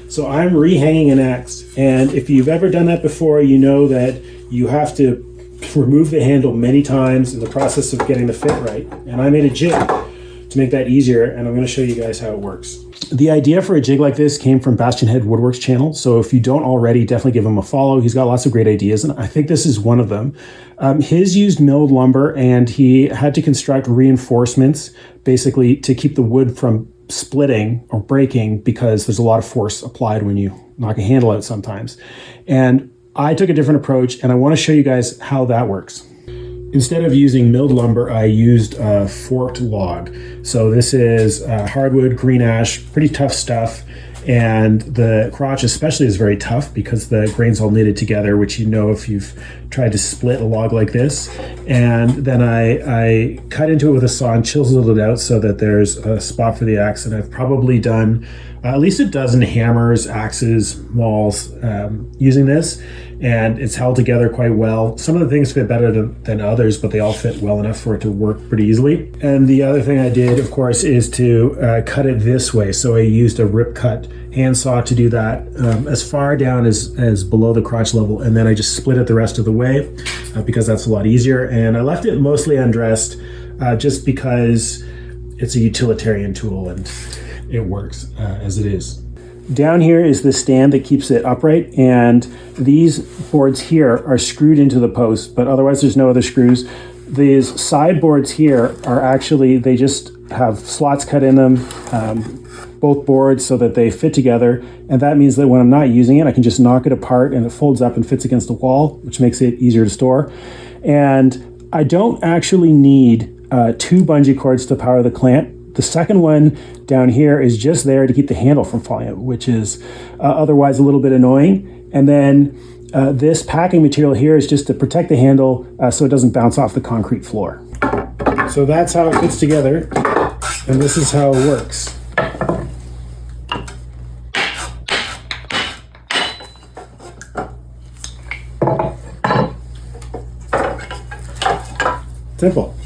So I'm rehanging an axe, and if you've ever done that before, you know that you have to remove the handle many times in the process of getting the fit right. And I made a jig to make that easier, and I'm going to show you guys how it works. The idea for a jig like this came from Bastion Head Woodworks channel, so if you don't already, definitely give him a follow. He's got lots of great ideas, and I think this is one of them. His used milled lumber, and he had to construct reinforcements basically to keep the wood from splitting or breaking, because there's a lot of force applied when you knock a handle out sometimes. And I took a different approach, and I want to show you guys how that works. Instead of using milled lumber, I used a forked log. So this is hardwood, green ash, pretty tough stuff. And the crotch especially is very tough because the grain's all knitted together, which you know if you've tried to split a log like this. And then I cut into it with a saw and chiseled it out so that there's a spot for the axe. And I've probably done at least a dozen hammers, axes, mauls using this. And it's held together quite well. Some of the things fit better than others, but they all fit well enough for it to work pretty easily. And the other thing I did, of course, is to cut it this way. So I used a rip cut handsaw to do that as far down as below the crotch level. And then I just split it the rest of the way because that's a lot easier. And I left it mostly undressed just because it's a utilitarian tool and it works as it is. Down here is the stand that keeps it upright, and these boards here are screwed into the post, but otherwise there's no other screws. These side boards here are actually, they just have slots cut in them, both boards, so that they fit together, and that means that when I'm not using it, I can just knock it apart and it folds up and fits against the wall, which makes it easier to store. And I don't actually need 2 bungee cords to power the clamp. The second one down here is just there to keep the handle from falling out, which is otherwise a little bit annoying. And then this packing material here is just to protect the handle so it doesn't bounce off the concrete floor. So that's how it fits together, and this is how it works. Simple.